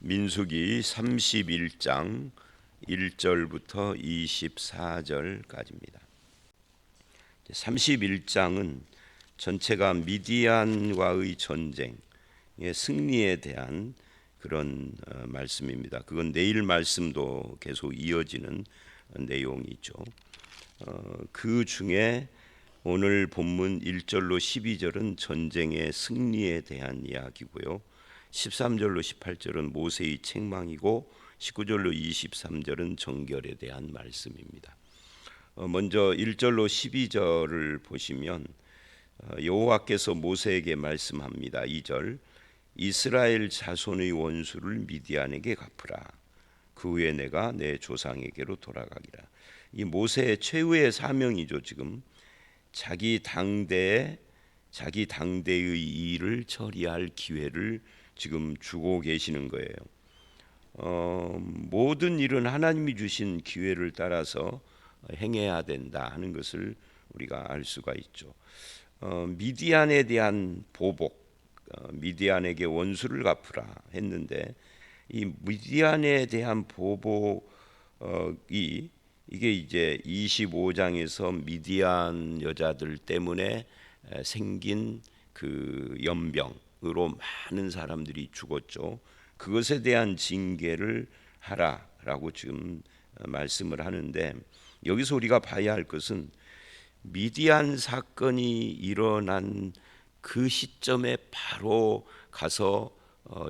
민수기 31장 1절부터 24절까지입니다. 31장은 전체가 미디안과의 전쟁의 승리에 대한 그런 말씀입니다. 그건 내일 말씀도 계속 이어지는 내용이죠. 그 중에 오늘 본문 1절로 12절은 전쟁의 승리에 대한 이야기고요. 13절로 18절은 모세의 책망이고 19절로 23절은 정결에 대한 말씀입니다. 먼저 1절로 12절을 보시면 여호와께서 모세에게 말씀합니다. 2절 이스라엘 자손의 원수를 미디안에게 갚으라. 그 후에 내가 내 조상에게로 돌아가기라. 이 모세의 최후의 사명이죠. 지금 자기 당대의 일을 처리할 기회를 지금 주고 계시는 거예요. 모든 일은 하나님이 주신 기회를 따라서 행해야 된다 하는 것을 우리가 알 수가 있죠. 미디안에 대한 보복, 미디안에게 원수를 갚으라 했는데 이 미디안에 대한 보복이 이게 이제 25장에서 미디안 여자들 때문에 생긴 그 연병으로 많은 사람들이 죽었죠. 그것에 대한 징계를 하라라고 지금 말씀을 하는데 여기서 우리가 봐야 할 것은 미디안 사건이 일어난 그 시점에 바로 가서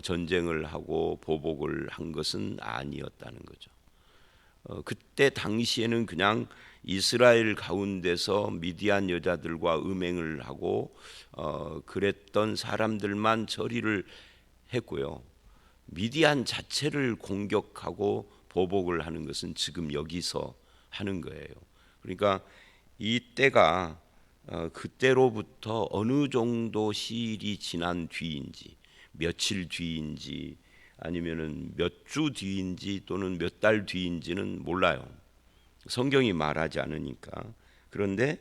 전쟁을 하고 보복을 한 것은 아니었다는 거죠. 그때 당시에는 그냥 이스라엘 가운데서 미디안 여자들과 음행을 하고 그랬던 사람들만 처리를 했고요. 미디안 자체를 공격하고 보복을 하는 것은 지금 여기서 하는 거예요. 그러니까 이 때가 그때로부터 어느 정도 시일이 지난 뒤인지 며칠 뒤인지 아니면은 몇 주 뒤인지 또는 몇 달 뒤인지는 몰라요. 성경이 말하지 않으니까. 그런데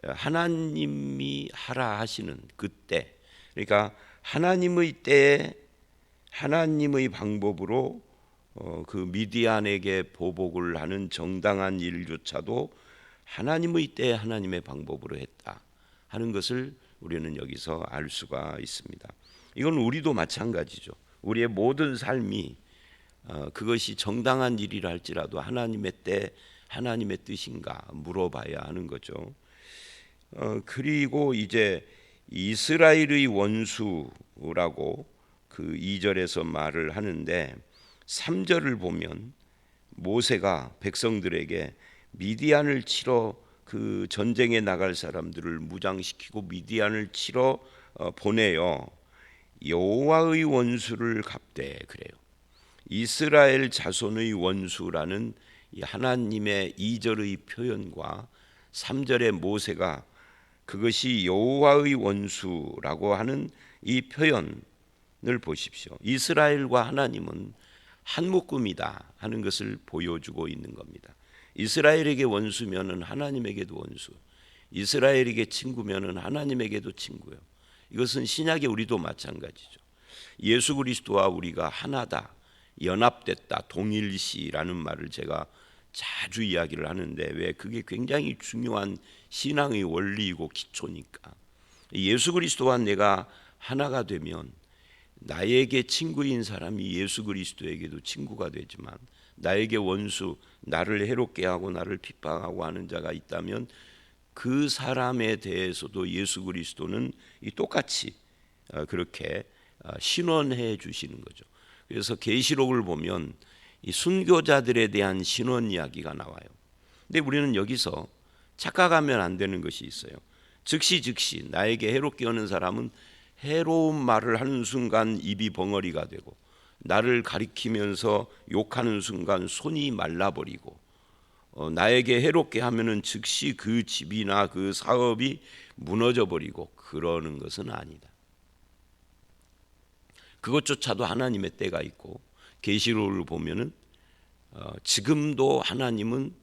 하나님이 하라 하시는 그때, 그러니까 하나님의 때에 하나님의 방법으로 그 미디안에게 보복을 하는 정당한 일조차도 하나님의 때에 하나님의 방법으로 했다 하는 것을 우리는 여기서 알 수가 있습니다. 이건 우리도 마찬가지죠. 우리의 모든 삶이 그것이 정당한 일이라 할지라도 하나님의 때 하나님의 뜻인가 물어봐야 하는 거죠. 그리고 이제 이스라엘의 원수라고 그 2절에서 말을 하는데 3절을 보면 모세가 백성들에게 미디안을 치러 그 전쟁에 나갈 사람들을 무장시키고 미디안을 치러 보내요. 여호와의 원수를 갚되 그래요. 이스라엘 자손의 원수라는 이 하나님의 2절의 표현과 3절의 모세가 그것이 여호와의 원수라고 하는 이 표현을 보십시오. 이스라엘과 하나님은 한 묶음이다 하는 것을 보여주고 있는 겁니다. 이스라엘에게 원수면은 하나님에게도 원수, 이스라엘에게 친구면은 하나님에게도 친구요. 이것은 신약의 우리도 마찬가지죠. 예수 그리스도와 우리가 하나다, 연합됐다, 동일시라는 말을 제가 자주 이야기를 하는데 왜 그게 굉장히 중요한 신앙의 원리이고 기초니까. 예수 그리스도와 내가 하나가 되면 나에게 친구인 사람이 예수 그리스도에게도 친구가 되지만 나에게 원수, 나를 해롭게 하고 나를 핍박하고 하는 자가 있다면 그 사람에 대해서도 예수 그리스도는 똑같이 그렇게 신원해 주시는 거죠. 그래서 계시록을 보면 이 순교자들에 대한 신원 이야기가 나와요. 근데 우리는 여기서 착각하면 안 되는 것이 있어요. 즉시 나에게 해롭게 하는 사람은 해로운 말을 하는 순간 입이 벙어리가 되고 나를 가리키면서 욕하는 순간 손이 말라버리고 나에게 해롭게 하면은 즉시 그 집이나 그 사업이 무너져 버리고 그러는 것은 아니다. 그것조차도 하나님의 때가 있고 계시록을 보면은 지금도 하나님은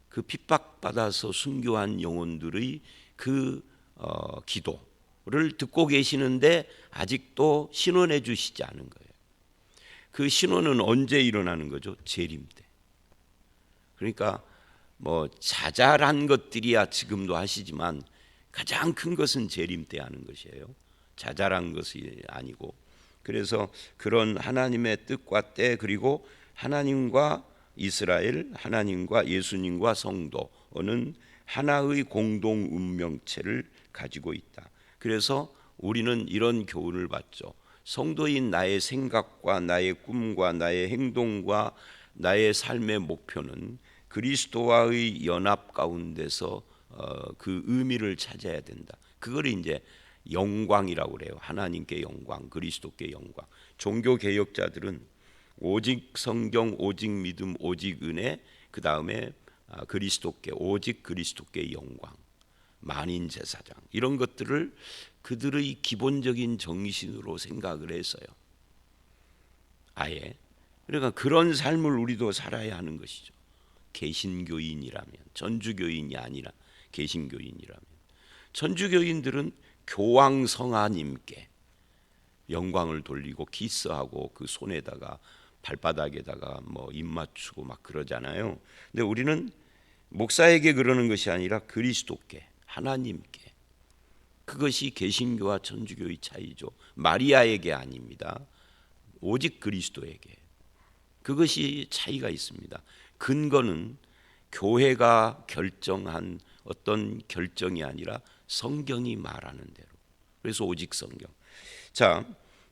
그 핍박받아서 순교한 영혼들의 그 기도를 듣고 계시는데 아직도 신원해 주시지 않은 거예요. 그 신호는 언제 일어나는 거죠? 재림 때. 그러니까 뭐 자잘한 것들이야 지금도 하시지만 가장 큰 것은 재림 때 하는 것이에요. 자잘한 것이 아니고. 그래서 그런 하나님의 뜻과 때, 그리고 하나님과 이스라엘, 하나님과 예수님과 성도는 하나의 공동 운명체를 가지고 있다. 그래서 우리는 이런 교훈을 받죠. 성도인 나의 생각과 나의 꿈과 나의 행동과 나의 삶의 목표는 그리스도와의 연합 가운데서 그 의미를 찾아야 된다. 그걸 이제 영광이라고 그래요. 하나님께 영광, 그리스도께 영광. 종교 개혁자들은 오직 성경, 오직 믿음, 오직 은혜, 그 다음에 그리스도께, 오직 그리스도께 영광, 만인 제사장, 이런 것들을 그들의 기본적인 정신으로 생각을 했어요. 아예. 그러니까 그런 삶을 우리도 살아야 하는 것이죠. 개신교인이라면, 전주교인이 아니라 개신교인이라면. 천주교인들은 교황 성하님께 영광을 돌리고 키스하고 그 손에다가 발바닥에다가 뭐 입 맞추고 막 그러잖아요. 근데 우리는 목사에게 그러는 것이 아니라 그리스도께, 하나님께. 그것이 개신교와 천주교의 차이죠. 마리아에게 아닙니다. 오직 그리스도에게. 그것이 차이가 있습니다. 근거는 교회가 결정한 어떤 결정이 아니라 성경이 말하는 대로. 그래서 오직 성경. 자,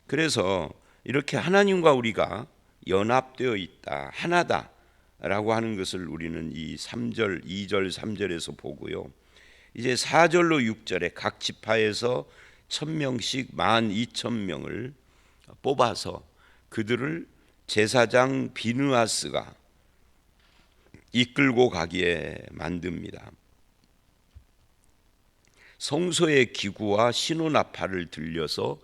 그래서 이렇게 하나님과 우리가 연합되어 있다, 하나다라고 하는 것을 우리는 이 3절, 2절, 3절에서 보고요. 이제 4절로 6절에 각 지파에서 1000명씩 12,000명을 뽑아서 그들을 제사장 비느하스가 이끌고 가기에 만듭니다. 성소의 기구와 신호나팔을 들려서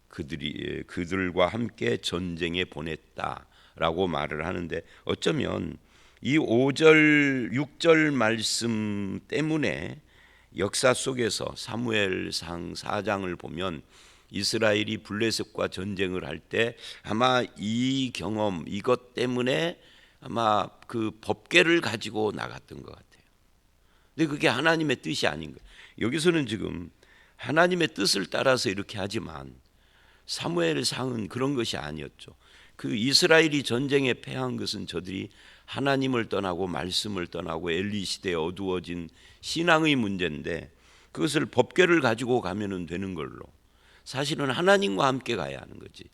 그들과 함께 전쟁에 보냈다라고 말을 하는데, 어쩌면 이 5절, 6절 말씀 때문에 역사 속에서 사무엘상 4장을 보면 이스라엘이 블레셋과 전쟁을 할 때 아마 이 경험, 이것 때문에 아마 그 법궤를 가지고 나갔던 것 같아요. 근데 그게 하나님의 뜻이 아닌 거예요. 여기서는 지금 하나님의 뜻을 따라서 이렇게 하지만 사무엘상은 그런 것이 아니었죠. 그 이스라엘이 전쟁에 패한 것은 저들이 하나님을 떠나고 말씀을 떠나고 엘리 시대에 어두워진 신앙의 문제인데, 그것을 법궤를 가지고 가면은 되는 걸로. 사실은 하나님과 함께 가야 하는 거지.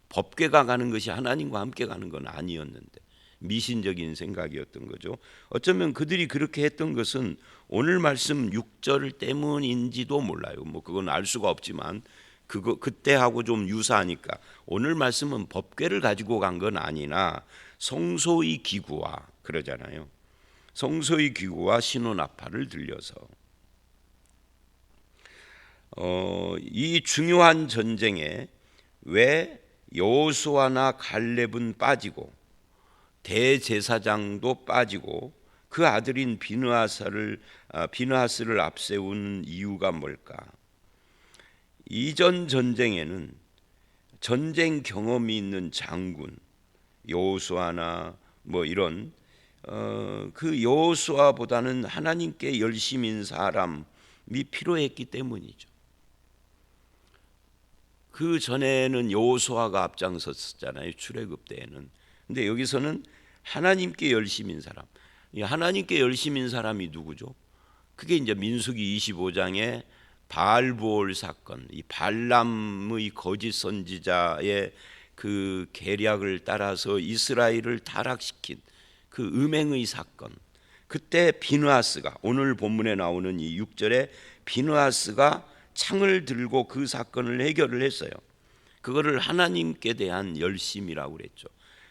법궤가 가는 것이 하나님과 함께 가는 건 아니었는데, 미신적인 생각이었던 거죠. 어쩌면 그들이 그렇게 했던 것은 오늘 말씀 6절 때문인지도 몰라요. 뭐 그건 알 수가 없지만 그때하고 좀 유사하니까 오늘 말씀은 법궤를 가지고 간 건 아니나 성소의 기구와, 그러잖아요. 성소의 기구와 신호나팔을 들려서 이 중요한 전쟁에 왜 여호수아나 갈렙은 빠지고 대제사장도 빠지고 그 아들인 비느하스를 앞세우는 이유가 뭘까? 이전 전쟁에는 전쟁 경험이 있는 장군 여호수아나 뭐 이런 그 여호수아보다는 하나님께 열심인 사람이 필요했기 때문이죠. 그 전에는 여호수아가 앞장섰잖아요, 출애굽 때에는. 근데 여기서는 하나님께 열심인 사람. 이 하나님께 열심인 사람이 누구죠? 그게 이제 민수기 25장의 바알보올 사건, 이 발람의 거짓 선지자의 그 계략을 따라서 이스라엘을 타락시킨 그 음행의 사건. 그때 비느하스가, 오늘 본문에 나오는 이 6절에 비느하스가 창을 들고 그 사건을 해결을 했어요. 그거를 하나님께 대한 열심이라고 그랬죠.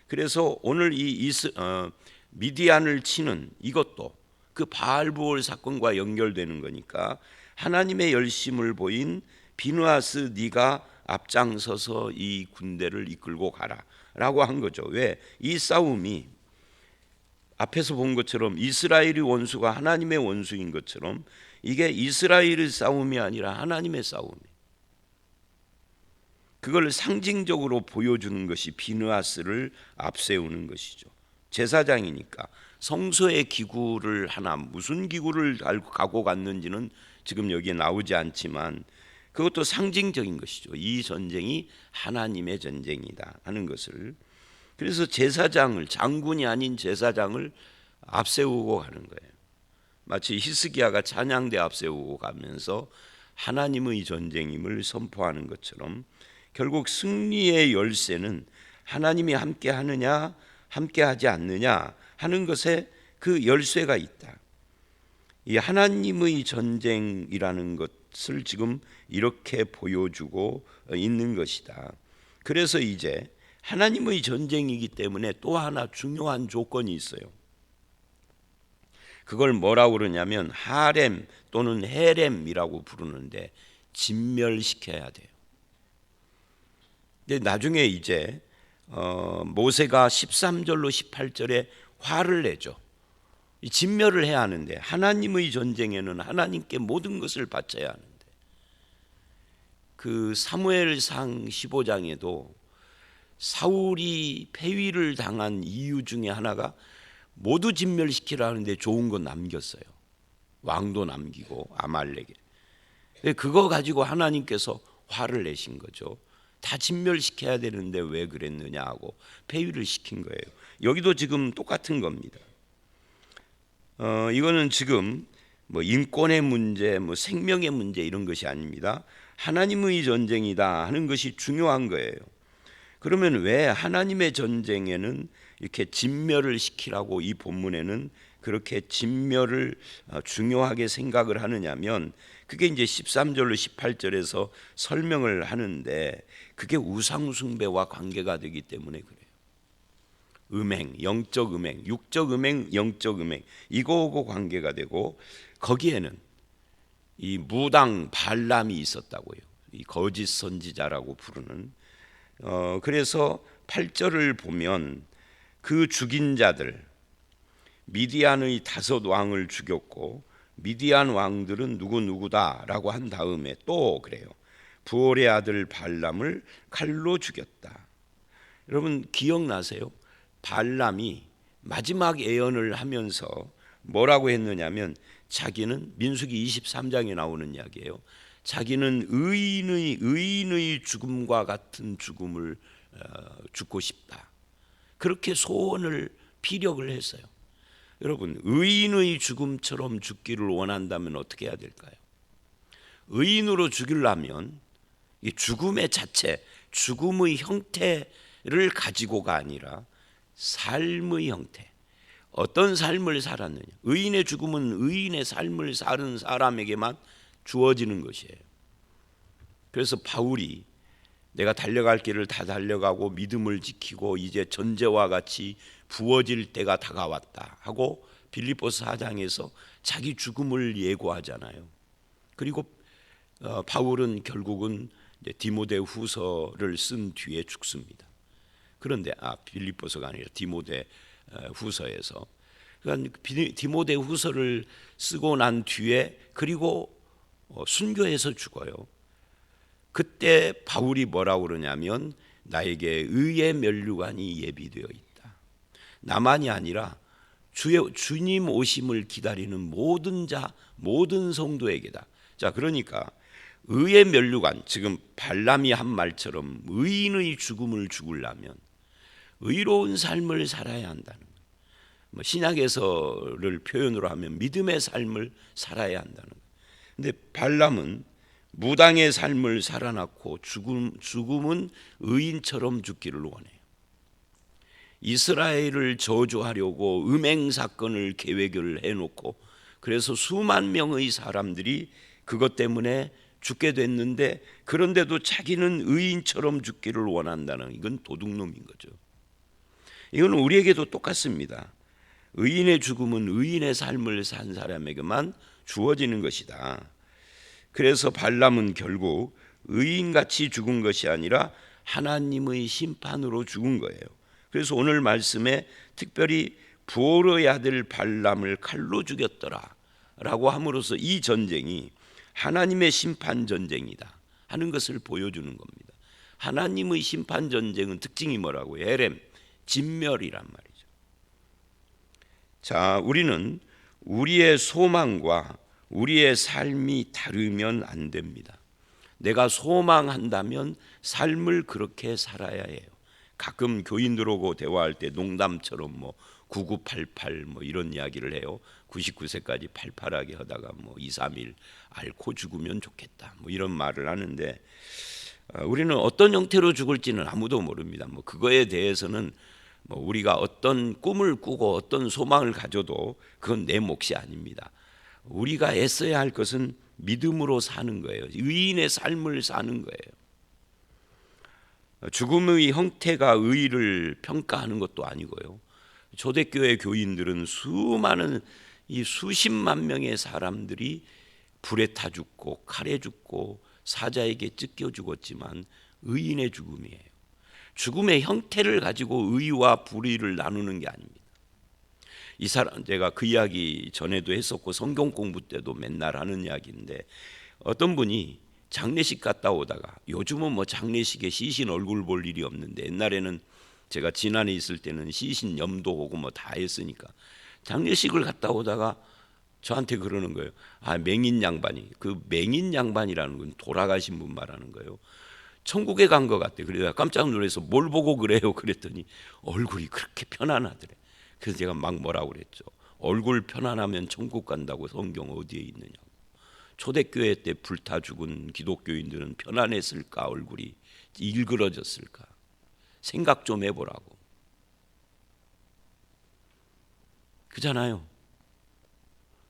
그래서 오늘 이 미디안을 치는 이것도 그 바알보올 사건과 연결되는 거니까 하나님의 열심을 보인 비느하스, 네가 앞장서서 이 군대를 이끌고 가라라고 한 거죠. 왜? 이 싸움이 앞에서 본 것처럼 이스라엘의 원수가 하나님의 원수인 것처럼 이게 이스라엘의 싸움이 아니라 하나님의 싸움이에요. 그걸 상징적으로 보여주는 것이 비느하스를 앞세우는 것이죠. 제사장이니까 성소의 기구를 하나, 무슨 기구를 갖고 갔는지는 지금 여기에 나오지 않지만 그것도 상징적인 것이죠. 이 전쟁이 하나님의 전쟁이다 하는 것을. 그래서 제사장을, 장군이 아닌 제사장을 앞세우고 가는 거예요. 마치 히스기야가 찬양대 앞세우고 가면서 하나님의 전쟁임을 선포하는 것처럼 결국 승리의 열쇠는 하나님이 함께 하느냐 함께 하지 않느냐 하는 것에 그 열쇠가 있다. 이 하나님의 전쟁이라는 것을 지금 이렇게 보여주고 있는 것이다. 그래서 이제 하나님의 전쟁이기 때문에 또 하나 중요한 조건이 있어요. 그걸 뭐라고 그러냐면 하렘 또는 헤렘이라고 부르는데 진멸시켜야 돼요. 근데 나중에 이제 모세가 13절로 18절에 화를 내죠. 진멸을 해야 하는데 하나님의 전쟁에는 하나님께 모든 것을 바쳐야 하는데 그 사무엘상 15장에도 사울이 패위를 당한 이유 중에 하나가 모두 진멸시키라는데 좋은 건 남겼어요. 왕도 남기고 아말렉에. 그거 가지고 하나님께서 화를 내신 거죠. 다 진멸시켜야 되는데 왜 그랬느냐 하고 폐위를 시킨 거예요. 여기도 지금 똑같은 겁니다. 이거는 지금 뭐 인권의 문제, 뭐 생명의 문제 이런 것이 아닙니다. 하나님의 전쟁이다 하는 것이 중요한 거예요. 그러면 왜 하나님의 전쟁에는 이렇게 진멸을 시키라고 이 본문에는 그렇게 진멸을 중요하게 생각을 하느냐면 그게 이제 13절로 18절에서 설명을 하는데 그게 우상 숭배와 관계가 되기 때문에 그래요. 음행, 영적 음행, 육적 음행, 영적 음행 이거하고 관계가 되고 거기에는 이 무당 발람이 있었다고요. 이 거짓 선지자라고 부르는 그래서 8절을 보면 그 죽인 자들 미디안의 5 왕을 죽였고 미디안 왕들은 누구누구다라고 한 다음에 또 그래요. 부올의 아들 발람을 칼로 죽였다. 여러분 기억나세요? 발람이 마지막 예언을 하면서 뭐라고 했느냐면 자기는 민수기 23장에 나오는 이야기예요. 자기는 의인의 죽음과 같은 죽음을 죽고 싶다. 그렇게 소원을 피력을 했어요. 여러분 의인의 죽음처럼 죽기를 원한다면 어떻게 해야 될까요? 의인으로 죽이려면 이 죽음의 자체, 죽음의 형태를 가지고가 아니라 삶의 형태, 어떤 삶을 살았느냐. 의인의 죽음은 의인의 삶을 사는 사람에게만 주어지는 것이에요. 그래서 바울이 내가 달려갈 길을 다 달려가고 믿음을 지키고 이제 전제와 같이 부어질 때가 다가왔다 하고 빌립보서 4장에서 자기 죽음을 예고하잖아요. 그리고 바울은 결국은 디모데 후서를 쓴 뒤에 죽습니다. 그런데 빌립보서가 아니라 디모데 후서에서 그러니까 디모데 후서를 쓰고 난 뒤에 그리고 순교해서 죽어요. 그때 바울이 뭐라고 그러냐면 나에게 의의 면류관이 예비되어 있다. 나만이 아니라 주님 오심을 기다리는 모든 자, 모든 성도에게다. 자, 그러니까 의의 면류관, 지금 발람이 한 말처럼 의인의 죽음을 죽으려면 의로운 삶을 살아야 한다는 거예요. 뭐 신약에서를 표현으로 하면 믿음의 삶을 살아야 한다는 거예요. 근데 발람은 무당의 삶을 살아났고 죽음은 의인처럼 죽기를 원해요. 이스라엘을 저주하려고 음행 사건을 계획을 해놓고 그래서 수만 명의 사람들이 그것 때문에 죽게 됐는데 그런데도 자기는 의인처럼 죽기를 원한다는 이건 도둑놈인 거죠. 이건 우리에게도 똑같습니다. 의인의 죽음은 의인의 삶을 산 사람에게만 주어지는 것이다. 그래서 발람은 결국 의인같이 죽은 것이 아니라 하나님의 심판으로 죽은 거예요. 그래서 오늘 말씀에 특별히 부올의 아들 발람을 칼로 죽였더라 라고 함으로써 이 전쟁이 하나님의 심판 전쟁이다 하는 것을 보여주는 겁니다. 하나님의 심판 전쟁은 특징이 뭐라고요? 에렘, 진멸이란 말이죠. 자, 우리는 우리의 소망과 우리의 삶이 다르면 안 됩니다. 내가 소망한다면 삶을 그렇게 살아야 해요. 가끔 교인들하고 대화할 때 농담처럼 9988 이런 이야기를 해요. 99세까지 팔팔하게 하다가 2, 3일 앓고 죽으면 좋겠다 이런 말을 하는데, 우리는 어떤 형태로 죽을지는 아무도 모릅니다. 그거에 대해서는 우리가 어떤 꿈을 꾸고 어떤 소망을 가져도 그건 내 몫이 아닙니다. 우리가 애써야 할 것은 믿음으로 사는 거예요. 의인의 삶을 사는 거예요. 죽음의 형태가 의의를 평가하는 것도 아니고요. 초대교회 교인들은 수많은 이 수십만 명의 사람들이 불에 타 죽고 칼에 죽고 사자에게 찢겨 죽었지만 의인의 죽음이에요. 죽음의 형태를 가지고 의와 불의를 나누는 게 아닙니다. 이 사람, 제가 그 이야기 전에도 했었고 성경 공부 때도 맨날 하는 이야기인데, 어떤 분이 장례식 갔다 오다가, 요즘은 장례식에 시신 얼굴 볼 일이 없는데 옛날에는 제가 지난해 있을 때는 시신 염도하고 다 했으니까, 장례식을 갔다 오다가 저한테 그러는 거예요. 맹인 양반이, 그 맹인 양반이라는 건 돌아가신 분 말하는 거예요. 천국에 간 것 같대. 그래서 깜짝 놀라서 뭘 보고 그래요? 그랬더니 얼굴이 그렇게 편안하더래. 그래서 제가 막 뭐라고 그랬죠. 얼굴 편안하면 천국 간다고 성경 어디에 있느냐고. 초대교회 때 불타 죽은 기독교인들은 편안했을까? 얼굴이 일그러졌을까? 생각 좀 해보라고. 그잖아요.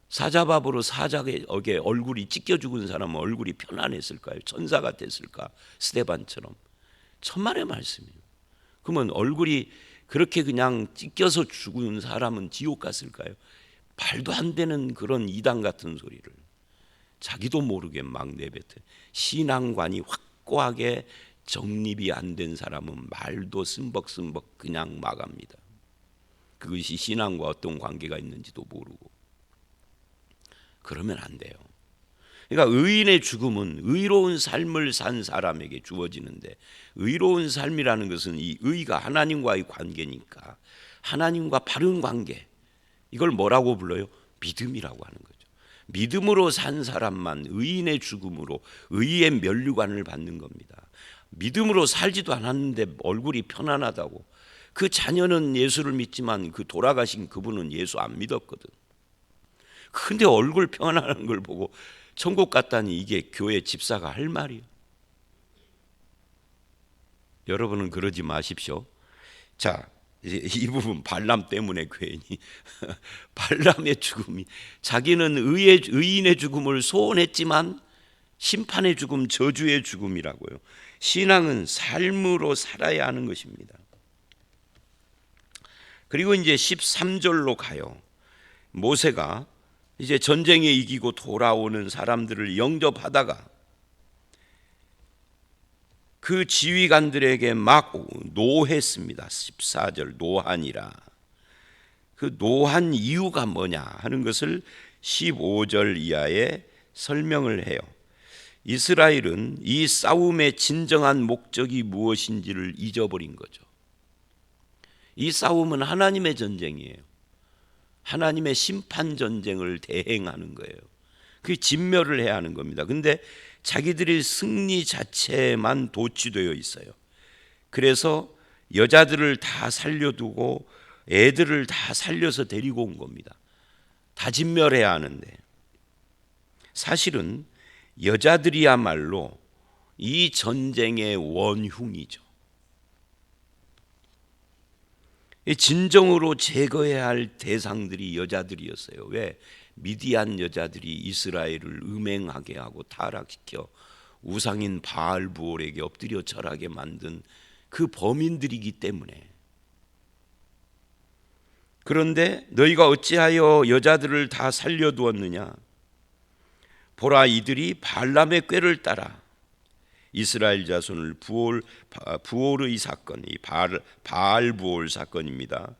사자밥으로 사자에게 얼굴이 찢겨 죽은 사람은 얼굴이 편안했을까요? 천사 같았을까? 스데반처럼. 천만의 말씀이에요. 그러면 얼굴이 그렇게 그냥 찢겨서 죽은 사람은 지옥 갔을까요? 말도 안 되는 그런 이단 같은 소리를 자기도 모르게 막 내뱉어. 신앙관이 확고하게 정립이 안 된 사람은 말도 쓴벅쓴벅 그냥 막 합니다. 그것이 신앙과 어떤 관계가 있는지도 모르고. 그러면 안 돼요. 그러니까 의인의 죽음은 의로운 삶을 산 사람에게 주어지는데, 의로운 삶이라는 것은 이 의가 하나님과의 관계니까 하나님과 바른 관계, 이걸 뭐라고 불러요? 믿음이라고 하는 거죠. 믿음으로 산 사람만 의인의 죽음으로 의의 면류관을 받는 겁니다. 믿음으로 살지도 않았는데 얼굴이 편안하다고. 그 자녀는 예수를 믿지만 그 돌아가신 그분은 예수 안 믿었거든. 근데 얼굴 편안한 걸 보고 천국 갔다니, 이게 교회 집사가 할 말이에요. 여러분은 그러지 마십시오. 자, 이 부분 발람 때문에 괜히 발람의 죽음이, 자기는 의인의 죽음을 소원했지만 심판의 죽음, 저주의 죽음이라고요. 신앙은 삶으로 살아야 하는 것입니다. 그리고 이제 13절로 가요. 모세가 이제 전쟁에 이기고 돌아오는 사람들을 영접하다가 그 지휘관들에게 막 노했습니다. 14절 노하니라. 그 노한 이유가 뭐냐 하는 것을 15절 이하에 설명을 해요. 이스라엘은 이 싸움의 진정한 목적이 무엇인지를 잊어버린 거죠. 이 싸움은 하나님의 전쟁이에요. 하나님의 심판 전쟁을 대행하는 거예요. 그 진멸을 해야 하는 겁니다. 근데 자기들의 승리 자체만 도취되어 있어요. 그래서 여자들을 다 살려두고 애들을 다 살려서 데리고 온 겁니다. 다 진멸해야 하는데, 사실은 여자들이야말로 이 전쟁의 원흉이죠. 진정으로 제거해야 할 대상들이 여자들이었어요. 왜? 미디안 여자들이 이스라엘을 음행하게 하고 타락시켜 우상인 바알부올에게 엎드려 절하게 만든 그 범인들이기 때문에. 그런데 너희가 어찌하여 여자들을 다 살려두었느냐? 보라, 이들이 발람의 꾀를 따라 이스라엘 자손을 부올의 사건, 이 바알부올 사건입니다.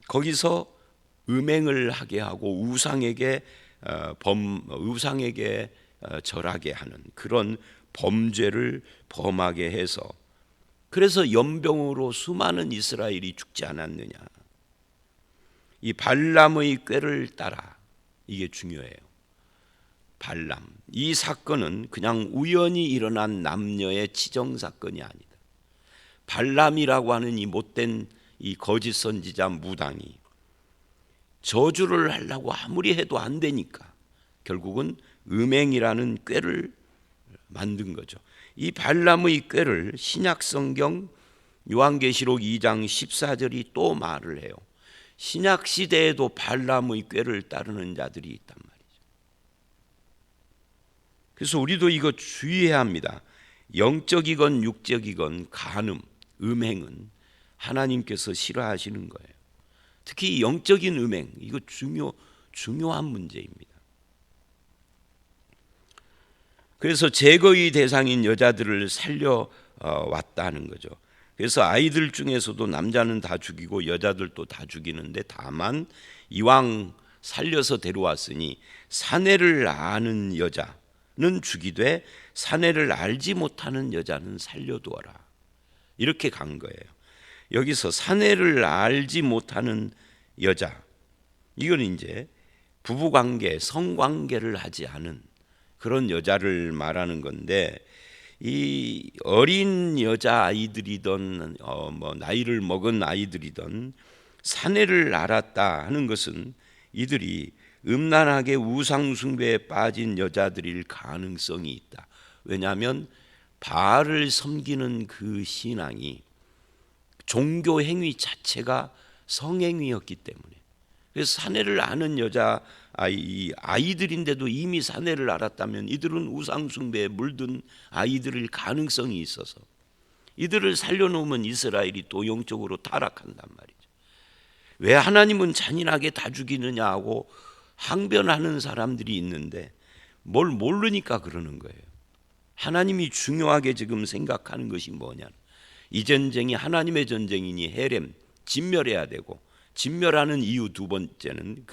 거기서 음행을 하게 하고 우상에게 절하게 하는 그런 범죄를 범하게 해서, 그래서 연병으로 수많은 이스라엘이 죽지 않았느냐. 이 발람의 꾀를 따라, 이게 중요해요. 발람, 이 사건은 그냥 우연히 일어난 남녀의 치정 사건이 아니다. 발람이라고 하는 이 못된 이 거짓 선지자 무당이 저주를 하려고 아무리 해도 안 되니까 결국은 음행이라는 꾀를 만든 거죠. 이 발람의 꾀를 신약 성경 요한계시록 2장 14절이 또 말을 해요. 신약 시대에도 발람의 꾀를 따르는 자들이 있단 말이죠. 그래서 우리도 이거 주의해야 합니다. 영적이건 육적이건 간음, 음행은 하나님께서 싫어하시는 거예요. 특히 영적인 음행, 이거 중요한 문제입니다. 그래서 제거의 대상인 여자들을 살려 왔다는 거죠. 그래서 아이들 중에서도 남자는 다 죽이고 여자들도 다 죽이는데, 다만 이왕 살려서 데려왔으니 사내를 아는 여자는 죽이되 사내를 알지 못하는 여자는 살려두어라, 이렇게 간 거예요. 여기서 사내를 알지 못하는 여자, 이건 이제 부부관계, 성관계를 하지 않은 그런 여자를 말하는 건데, 이 어린 여자 아이들이든 나이를 먹은 아이들이든 사내를 알았다 하는 것은 이들이 음란하게 우상 숭배에 빠진 여자들일 가능성이 있다. 왜냐하면 바알을 섬기는 그 신앙이 종교 행위 자체가 성행위였기 때문에, 그래서 사내를 아는 여자 아이들인데도 이미 사내를 알았다면 이들은 우상 숭배에 물든 아이들일 가능성이 있어서 이들을 살려놓으면 이스라엘이 또 영적으로 타락한단 말이죠. 왜 하나님은 잔인하게 다 죽이느냐 하고 항변하는 사람들이 있는데, 뭘 모르니까 그러는 거예요. 하나님이 중요하게 지금 생각하는 것이 뭐냐, 이 전쟁이 하나님의 전쟁이니 헤렘, 진멸해야 되고, 진멸하는 이유 두 번째는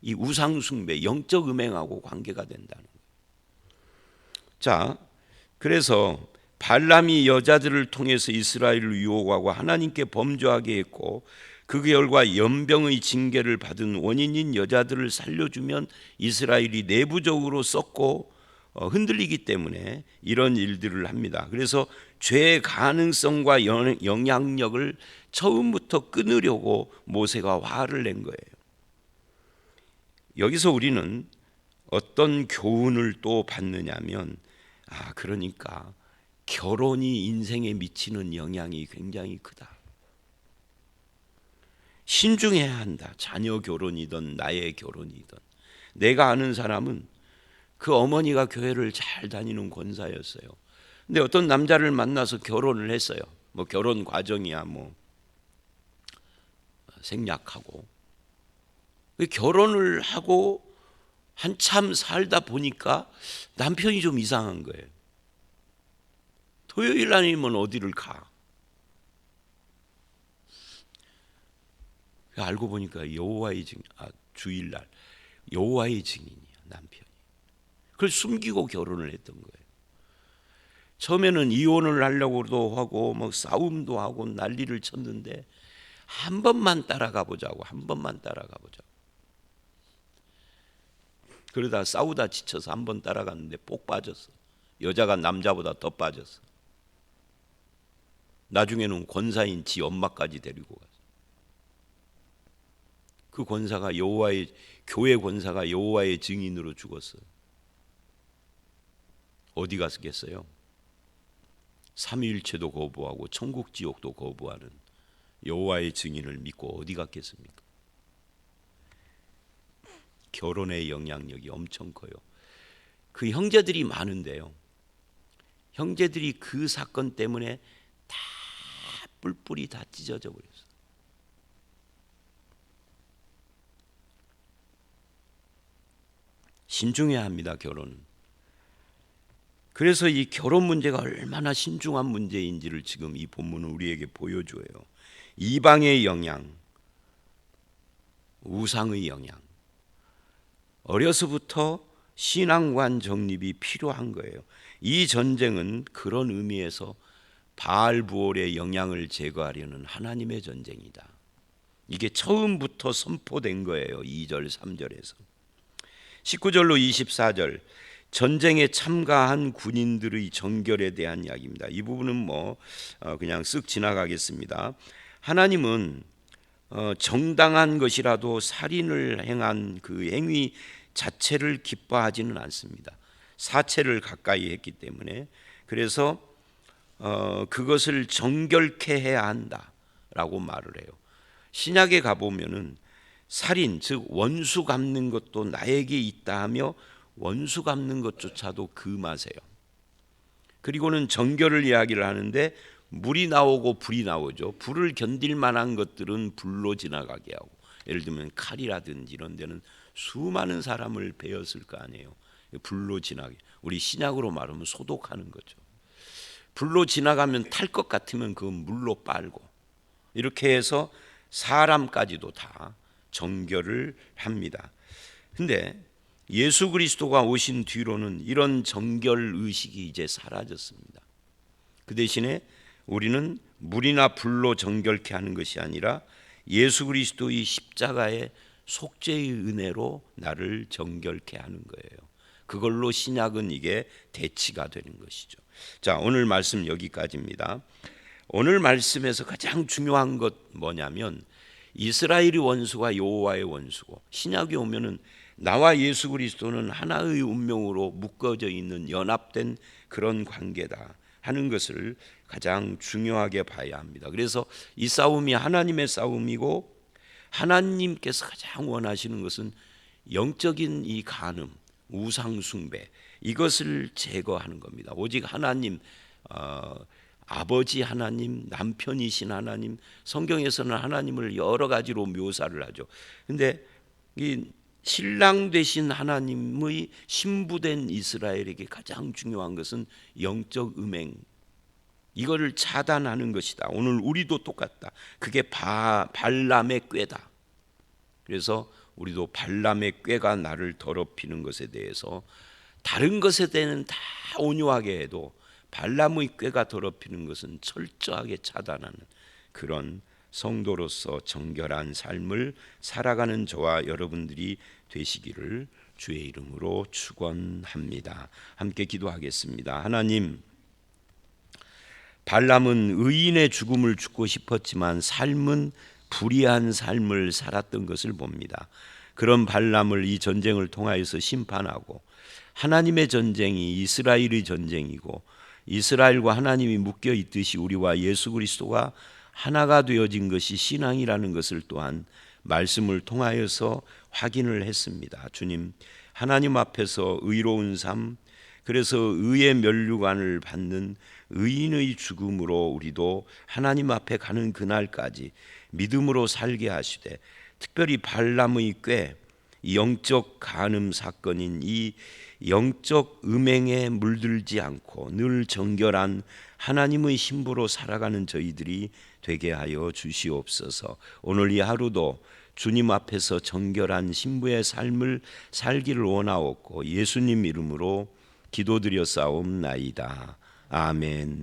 이 우상 숭배, 영적 음행하고 관계가 된다는 거예요. 자, 그래서 발람이 여자들을 통해서 이스라엘을 유혹하고 하나님께 범죄하게 했고, 그 결과 연병의 징계를 받은 원인인 여자들을 살려주면 이스라엘이 내부적으로 썩고 흔들리기 때문에 이런 일들을 합니다. 그래서 죄의 가능성과 영향력을 처음부터 끊으려고 모세가 화를 낸 거예요. 여기서 우리는 어떤 교훈을 또 받느냐면, 그러니까 결혼이 인생에 미치는 영향이 굉장히 크다. 신중해야 한다. 자녀 결혼이든 나의 결혼이든. 내가 아는 사람은 그 어머니가 교회를 잘 다니는 권사였어요. 근데 어떤 남자를 만나서 결혼을 했어요. 뭐 결혼 과정이야 뭐 생략하고, 결혼을 하고 한참 살다 보니까 남편이 좀 이상한 거예요. 토요일 아니면 어디를 가. 알고 보니까 여호와의 증인, 주일날 여호와의 증인이야, 남편이. 그걸 숨기고 결혼을 했던 거예요. 처음에는 이혼을 하려고도 하고 뭐 싸움도 하고 난리를 쳤는데, 한 번만 따라가 보자고, 한 번만 따라가 보자고. 그러다 싸우다 지쳐서 한 번 따라갔는데 뽁 빠졌어. 여자가 남자보다 더 빠졌어. 나중에는 권사인 지 엄마까지 데리고 갔어. 그 권사가 교회 권사가 여호와의 증인으로 죽었어. 어디 갔겠어요? 삼위일체도 거부하고 천국 지옥도 거부하는 여호와의 증인을 믿고 어디 갔겠습니까? 결혼의 영향력이 엄청 커요. 그 형제들이 많은데요, 형제들이 그 사건 때문에 다 뿔뿔이 다 찢어져 버렸어요. 신중해야 합니다, 결혼은. 그래서 이 결혼 문제가 얼마나 신중한 문제인지를 지금 이 본문은 우리에게 보여줘요. 이방의 영향, 우상의 영향. 어려서부터 신앙관 정립이 필요한 거예요. 이 전쟁은 그런 의미에서 바알부올의 영향을 제거하려는 하나님의 전쟁이다. 이게 처음부터 선포된 거예요. 2절 3절에서 19절로 24절 전쟁에 참가한 군인들의 정결에 대한 이야기입니다. 이 부분은 그냥 쓱 지나가겠습니다. 하나님은 정당한 것이라도 살인을 행한 그 행위 자체를 기뻐하지는 않습니다. 사체를 가까이 했기 때문에. 그래서 그것을 정결케 해야 한다라고 말을 해요. 신약에 가보면은 살인, 즉 원수 갚는 것도 나에게 있다 하며 원수 갚는 것조차도 금하세요. 그리고는 정결을 이야기를 하는데 물이 나오고 불이 나오죠. 불을 견딜 만한 것들은 불로 지나가게 하고, 예를 들면 칼이라든지 이런 데는 수많은 사람을 베었을 거 아니에요. 불로 지나게. 우리 신약으로 말하면 소독하는 거죠. 불로 지나가면 탈 것 같으면 그건 물로 빨고, 이렇게 해서 사람까지도 다 정결을 합니다. 근데 예수 그리스도가 오신 뒤로는 이런 정결 의식이 이제 사라졌습니다. 그 대신에 우리는 물이나 불로 정결케 하는 것이 아니라 예수 그리스도의 십자가의 속죄의 은혜로 나를 정결케 하는 거예요. 그걸로 신약은 이게 대치가 되는 것이죠. 자, 오늘 말씀 여기까지입니다. 오늘 말씀에서 가장 중요한 것 뭐냐면 이스라엘의 원수가 여호와의 원수고, 신약에 오면은 나와 예수 그리스도는 하나의 운명으로 묶어져 있는 연합된 그런 관계다 하는 것을 가장 중요하게 봐야 합니다. 그래서 이 싸움이 하나님의 싸움이고, 하나님께서 가장 원하시는 것은 영적인 이 간음, 우상 숭배, 이것을 제거하는 겁니다. 오직 하나님, 아버지 하나님, 남편이신 하나님, 성경에서는 하나님을 여러 가지로 묘사를 하죠. 근데 이 신랑 되신 하나님의 신부된 이스라엘에게 가장 중요한 것은 영적 음행, 이거를 차단하는 것이다. 오늘 우리도 똑같다. 그게 발람의 꾀다. 그래서 우리도 발람의 꾀가 나를 더럽히는 것에 대해서, 다른 것에 대해서는 다 온유하게 해도 발람의 꾀가 더럽히는 것은 철저하게 차단하는 그런 성도로서 정결한 삶을 살아가는 저와 여러분들이 되시기를 주의 이름으로 축원합니다. 함께 기도하겠습니다. 하나님, 발람은 의인의 죽음을 죽고 싶었지만 삶은 불의한 삶을 살았던 것을 봅니다. 그런 발람을 이 전쟁을 통하여서 심판하고, 하나님의 전쟁이 이스라엘의 전쟁이고, 이스라엘과 하나님이 묶여 있듯이 우리와 예수 그리스도가 하나가 되어진 것이 신앙이라는 것을 또한 말씀을 통하여서 확인을 했습니다. 주님, 하나님 앞에서 의로운 삶, 그래서 의의 면류관을 받는 의인의 죽음으로 우리도 하나님 앞에 가는 그날까지 믿음으로 살게 하시되, 특별히 발람의 꾀, 영적 간음 사건인 이 영적 음행에 물들지 않고 늘 정결한 하나님의 신부로 살아가는 저희들이 되게 하여 주시옵소서. 오늘 이 하루도 주님 앞에서 정결한 신부의 삶을 살기를 원하옵고 예수님 이름으로 기도드려 싸움나이다. 아멘.